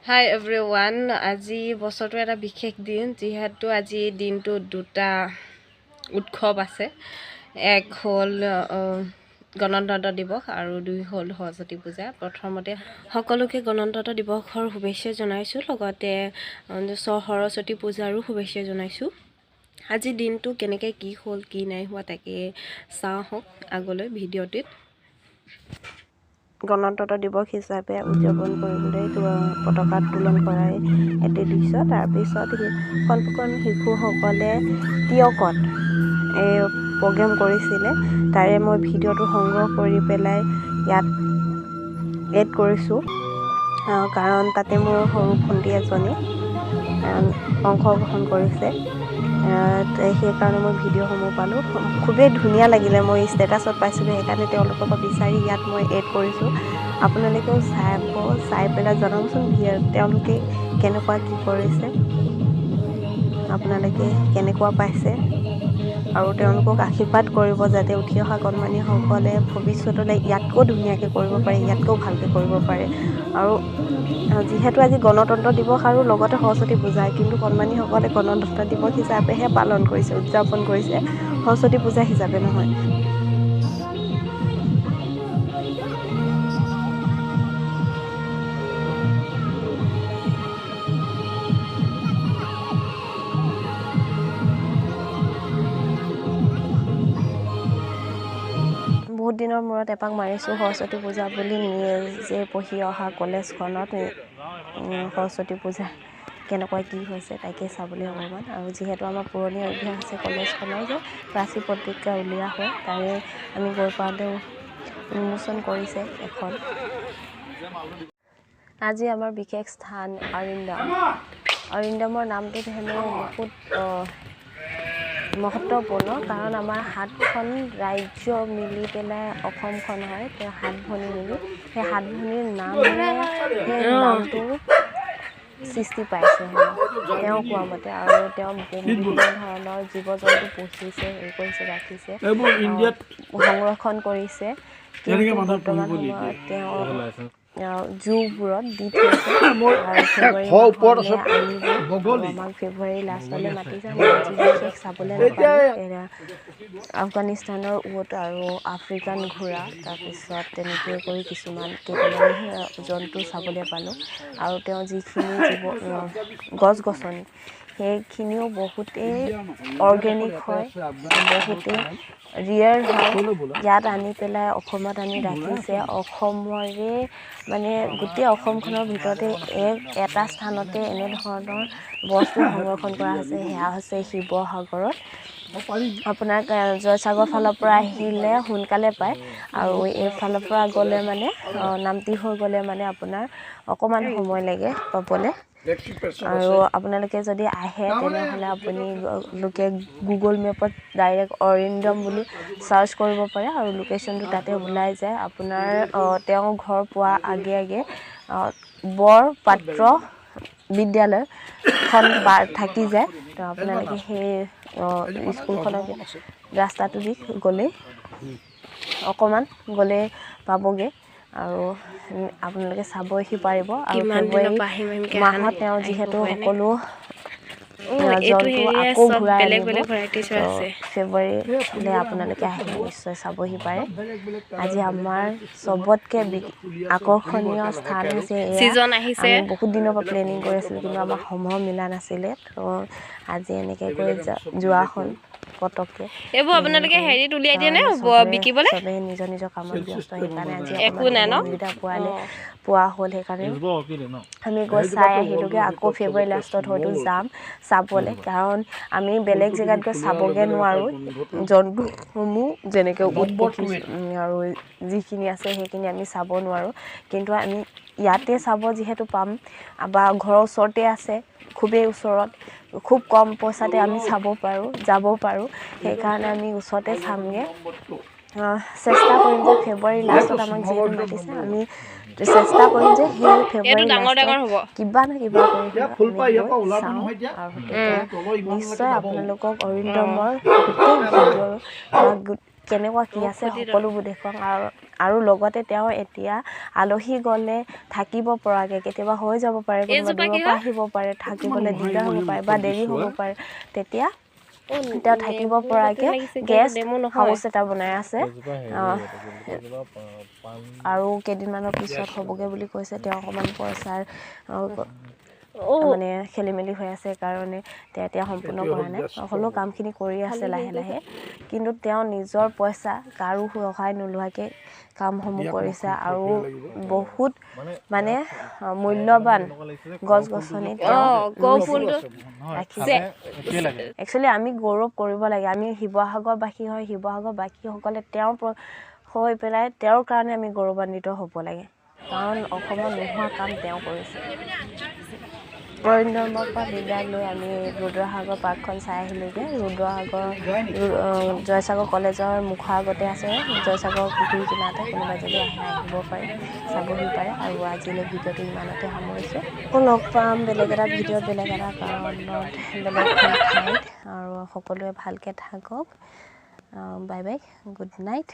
Hi everyone, আজি বছৰটো এটা বিশেষ দিন যিহেতু আজি দিনটো দুটা উৎসৱ আছে এক হ'ল গণতন্ত্ৰ দিৱস আৰু দুই হ'ল সৰস্বতী পূজা প্ৰথমতে সকলোকে গণতন্ত্ৰ দিৱসৰ শুভেচ্ছা জনাইছো লগতে সৰস্বতী পূজাৰো শুভেচ্ছা জনাইছো আজি দিনটো কেনেকৈ কি হ'ল কি নাই হোৱা তাকে চাওক আগলৈ ভিডিঅ'টিত গণতন্ত্ৰ দিৱস হিচাপে উদযাপন কৰিবলৈ পতাকা উত্তোলন কৰাই এটি দৃশ্য তাৰপিছত কণ শিশুসকলে টিয়কত এই প্ৰগ্ৰেম কৰিছিলে তাৰে মই ভিডিঅ'টো সংগ্ৰহ কৰি পেলাই ইয়াত এড কৰিছোঁ কাৰণ তাতে মোৰ সৰু ভণ্টি এজনী অংশগ্ৰহণ কৰিছে সেইকাৰণে মই ভিডিঅ'সমূহ পালোঁ খুবেই ধুনীয়া লাগিলে মই ষ্টেটাছত পাইছিলোঁ সেইকাৰণে তেওঁলোকৰ পৰা বিচাৰি ইয়াত মই এড কৰিছোঁ আপোনালোকেও চাই পেলাই জনাবচোন তেওঁলোকে কেনেকুৱা কি কৰিছে আপোনালোকে কেনেকুৱা পাইছে আৰু তেওঁলোকক আশীৰ্বাদ কৰিব যাতে উঠি অহা কণমানিসকলে ভৱিষ্যতলৈ ইয়াতকৈ ধুনীয়াকৈ কৰিব পাৰে ইয়াতকৈ ভালকৈ কৰিব পাৰে আৰু যিহেতু আজি গণতন্ত্ৰ দিৱস আৰু লগতে সৰস্বতী পূজা কিন্তু কণমানিসকলে গণতন্ত্ৰ দিৱস হিচাপেহে পালন কৰিছে উদযাপন কৰিছে সৰস্বতী পূজা হিচাপে নহয় বহুত দিনৰ মূৰত এপাক মাৰিছোঁ সৰস্বতী পূজা বুলি নিজে পঢ়ি অহা কলেজখনত সৰস্বতী পূজা কেনেকুৱা কি হৈছে তাকে চাবলৈ অকণমান আৰু যিহেতু আমাৰ পুৰণি অভ্যাস আছে কলেজখনৰ যে প্ৰাচী পত্ৰিকা উলিওৱা হয় তাৰে আমি গৈ পাওঁতে উন্মোচন কৰিছে এখন আজি আমাৰ বিশেষ স্থান অৰিন্দমৰ নামটো হেনো বহুত মহত্বপূৰ্ণ কাৰণ আমাৰ 7খন ৰাজ্য মিলি পেলাই অসমখন হয় তেওঁ 7 ভনী মিলি সেই 7 ভনীৰ নামেৰে সেই নামটো সৃষ্টি পাইছে তেওঁ কোৱা মতে আৰু তেওঁ বিভিন্ন ধৰণৰ জীৱ জন্তু পুহিছে হেৰি কৰিছে ৰাখিছে সংৰক্ষণ কৰিছে কিন্তু বৰ্তমান সময়ত তেওঁ জুবোৰত দি থৈছে আমাক ফেব্ৰুৱাৰী লাষ্টলৈ মাতিছে বিশেষ চাবলৈ নাপালে আফগানিস্তানৰ উট আৰু আফ্ৰিকান ঘোঁৰা তাৰপিছত তেনেকৈ কৰি কিছুমান কেইটামান জন্তু চাবলৈ পালোঁ আৰু তেওঁ যিখিনি গছ গছনি সেইখিনিও বহুতেই অৰ্গেনিক হয় বহুতেই ৰিয়েৰ হয় ইয়াত আনি পেলাই অসমত আনি ৰাখিছে অসমৰে মানে গোটেই অসমখনৰ ভিতৰতে এটা স্থানতে এনেধৰণৰ বস্তু সংৰক্ষণ কৰা হৈছে সেয়া হৈছে শিৱসাগৰত আপোনাৰ জয়সাগৰ ফালৰ পৰা আহিলে সোনকালে পায় আৰু এইফালৰ পৰা গ'লে মানে নামতি হৈ গ'লে মানে আপোনাৰ অকণমান সময় লাগে পাবলৈ আৰু আপোনালোকে যদি আহে তেনেহ'লে আপোনালোকে গুগল মেপত ডাইৰেক্ট অৰিন্দম বুলি চাৰ্চ কৰিব পাৰে আৰু লোকেশ্যনটো তাতে ওলাই যায় আপোনাৰ তেওঁ ঘৰ পোৱা আগে বৰপাত্ৰ বিদ্যালয়খন থাকি যায় তো আপোনালোকে সেই স্কুলখনৰ ৰাস্তাটো দি গ'লেই অকণমান গ'লে পাবগৈ আৰু আপোনালোকে চাবহি পাৰিব আৰু ফেব্ৰুৱাৰী মাহত তেওঁ যিহেতু সকলো জন্তু আকৌ ঘূৰাই আনিব ফেব্ৰুৱাৰীলৈ আপোনালোকে আহি নিশ্চয় চাবহি পাৰে আজি আমাৰ চবতকৈ আকৰ্ষণীয় স্থান হৈছে আমি বহুত দিনৰ পৰা প্লেনিং কৰি আছিলোঁ কিন্তু আমাৰ সময় মিলা নাছিলে তো আজি এনেকৈ কৰি যোৱা হ'ল পটককৈ এইবোৰ আপোনালোকে হেৰিত উলিয়াই দিয়ে নে বিকিবলৈ চবেই নিজৰ নিজৰ কামত ব্যস্ত সেইকাৰণে আজি সুবিধা পোৱা হ'ল সেইকাৰণে আমি গৈ চাই আহিলোঁগৈ আকৌ ফেব্ৰুৱাৰী লাষ্টত হয়তো যাম চাবলৈ কাৰণ আমি বেলেগ জেগাত গৈ চাবগৈ নোৱাৰোঁ জন্তুসমূহ যেনেকৈ উট আৰু যিখিনি আছে সেইখিনি আমি চাব নোৱাৰোঁ কিন্তু আমি ইয়াতে চাব যিহেতু পাম বা ঘৰৰ ওচৰতে আছে খুবেই ওচৰত খুব কম পইচাতে আমি চাব পাৰোঁ যাব পাৰোঁ সেইকাৰণে আমি ওচৰতে চামগৈ চেষ্টা কৰিম যে ফেব্ৰুৱাৰী লাষ্টত আমাক যিহেতু মাতিছে আমি চেষ্টা কৰিম যে সেই ফেব্ৰুৱাৰী কিবা না কিবা কৰি চাওঁ আৰু নিশ্চয় আপোনালোকক অৰিন্দমৰ গোটেই ভিডিঅ' কেনেকুৱা কি আছে সকলোবোৰ দেখুৱাম আৰু লগতে তেওঁ এতিয়া আলহী গ'লে থাকিব পৰাকৈ কেতিয়াবা হৈ যাব পাৰে কোনোবা দূৰৰ পৰা আহিব পাৰে থাকিবলৈ দিগদাৰ হ'ব পাৰে বা দেৰি হ'ব পাৰে তেতিয়া তেওঁ থাকিব পৰাকৈ গেষ্ট হাউচ এটা বনাই আছে আৰু কেইদিনমানৰ পিছত হ'বগৈ বুলি কৈছে তেওঁ অকণমান পইচাৰ মানে খেলি মেলি হৈ আছে কাৰণে তেওঁ এতিয়া সম্পূৰ্ণ কৰা নাই হ'লেও কামখিনি কৰি আছে লাহে লাহে কিন্তু তেওঁ নিজৰ পইচা কাৰো সহায় নোলোৱাকৈ কামসমূহ কৰিছে আৰু বহুত মানে মূল্যৱান গছ গছনি ৰাখিছে একচুৱেলি আমি গৌৰৱ কৰিব লাগে আমি শিৱসাগৰবাসী হয় শিৱসাগৰবাসীসকলে তেওঁৰ হৈ পেলাই তেওঁৰ কাৰণে আমি গৌৰৱান্বিত হ'ব লাগে কাৰণ অসমত নোহোৱা কাম তেওঁ কৰিছে অৰণ্যৰ পৰা বিদায় লৈ আমি ৰুদ্ৰসাগৰ পাৰ্কখন চাই আহিলোঁগৈ জয়সাগৰ কলেজৰ মুখৰ আগতে আছে জয়সাগৰ পুখুৰী কিনাৰতে কোনোবাই যদি আহিব পাৰে চাবহি পাৰে আৰু আজিলৈ ভিডিঅ'টো ইমানতে সামৰিছোঁ আকৌ লগ পাম বেলেগ এটা ভিডিঅ'ত বেলেগ এটা কাৰণত বেলেগ ঠাইত আৰু সকলোৱে ভালকৈ থাকক বাই বাই গুড নাইট